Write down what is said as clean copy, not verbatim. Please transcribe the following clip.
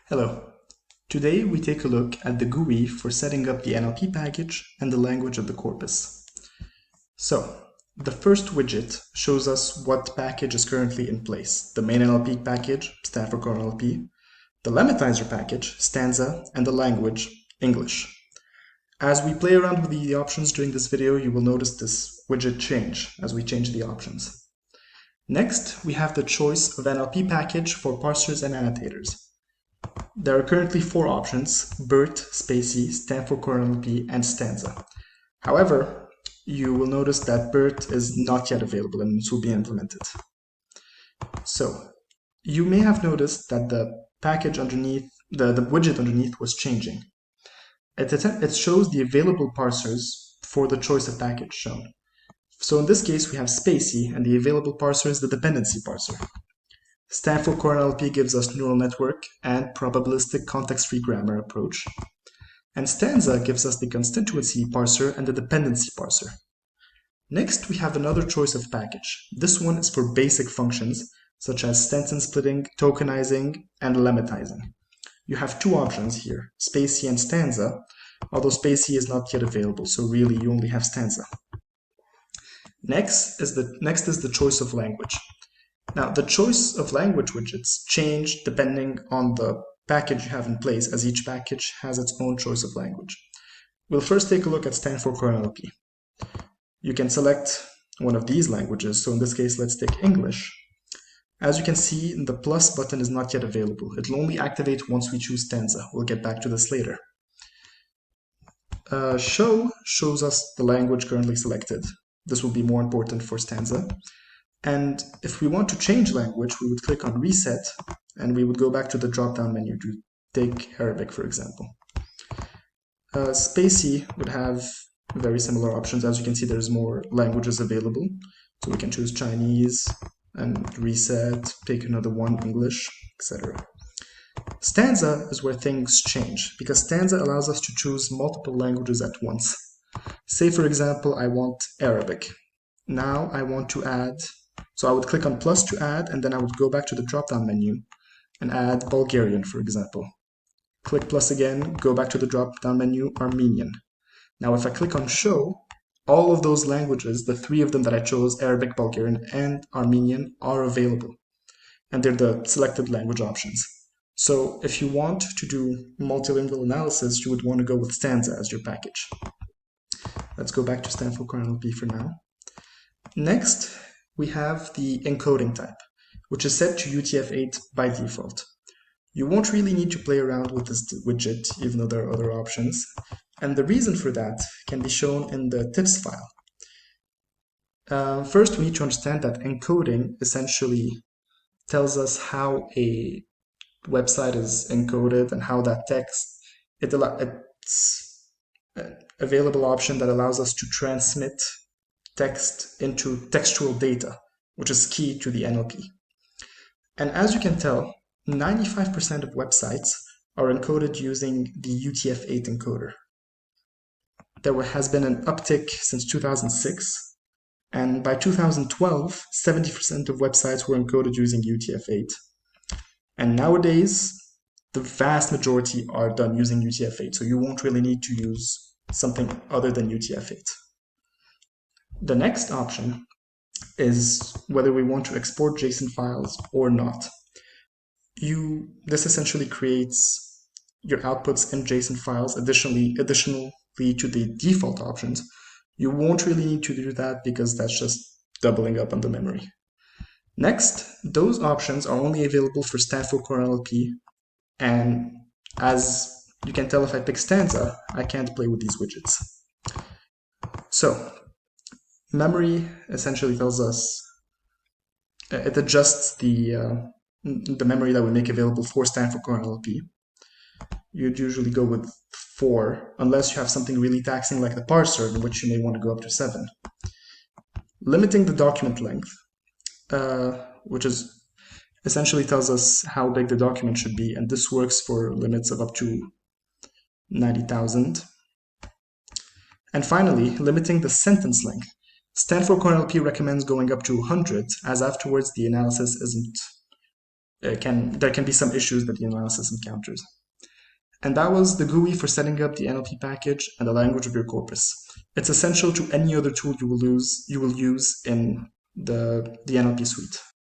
Hello. Today we take a look at the GUI for setting up the NLP package and the language of the corpus. So, the first widget shows us what package is currently in place. The main NLP package, stand for core NLP, the lematizer package, stanza, and the language, English. As we play around with the options during this video, you will notice this widget change as we change the options. Next, we have the choice of NLP package for parsers and annotators. There are currently 4 options: BERT, Spacey, stand for core NLP, and stanza. However, you will notice that BERT is not yet available and this will be implemented. So, you may have noticed that the package underneath, the widget underneath was changing. It shows the available parsers for the choice of package shown. So in this case, we have Spacey, and the available parser is the dependency parser. Stand for core NLP gives us neural network and probabilistic context-free grammar approach. And stanza gives us the constituency parser and the dependency parser. Next, we have another choice of package. This one is for basic functions, such as sentence splitting, tokenizing, and lemmatizing. You have 2 options here, Spacey and stanza, although Spacey is not yet available, so really you only have stanza. Next is the choice of language. Now, the choice of language widgets change depending on the package you have in place, as each package has its own choice of language. We'll first take a look at stand for core NLP. You can select one of these languages, so in this case, let's take English. As you can see, the plus button is not yet available. It'll only activate once we choose stanza. We'll get back to this later. Show shows us the language currently selected. This will be more important for stanza. And if we want to change language, we would click on reset and we would go back to the drop-down menu to take Arabic, for example. Spacey would have very similar options. As you can see, there's more languages available. So we can choose Chinese and reset, take another one, English, etc. Stanza is where things change, because stanza allows us to choose multiple languages at once. Say, for example, I want Arabic. Now I want to add, so I would click on plus to add, and then I would go back to the drop-down menu and add Bulgarian, for example. Click plus again, go back to the drop-down menu, Armenian. Now if I click on show, all of those languages, the 3 of them that I chose, Arabic, Bulgarian, and Armenian, are available. And they're the selected language options. So if you want to do multilingual analysis, you would want to go with stanza as your package. Let's go back to stand for core NLP for now. Next, we have the encoding type, which is set to UTF-8 by default. You won't really need to play around with this widget, even though there are other options. And the reason for that can be shown in the tips file. First, we need to understand that encoding essentially tells us how a website is encoded and how that text, it's an available option that allows us to transmit text into textual data, which is key to the NLP. And as you can tell, 95% of websites are encoded using the UTF-8 encoder. There has been an uptick since 2006, and by 2012, 70% of websites were encoded using UTF-8. And nowadays, the vast majority are done using UTF-8, so you won't really need to use something other than UTF-8. The next option is whether we want to export JSON files or not. This essentially creates your outputs in JSON files additionally to the default options. You won't really need to do that because that's just doubling up on the memory. Next, those options are only available for stand for core NLP, and as you can tell, if I pick stanza, I can't play with these widgets. So, memory essentially tells us, it adjusts the memory that we make available for stand for core NLP. You'd usually go with 4, unless you have something really taxing like the parser, in which you may want to go up to 7. Limiting the document length, which is essentially tells us how big the document should be, and this works for limits of up to 90,000. And finally, limiting the sentence length. Stand for core NLP recommends going up to 100, as afterwards the analysis there can be some issues that the analysis encounters. And that was the GUI for setting up the NLP package and the language of your corpus. It's essential to any other tool you will use in the NLP suite.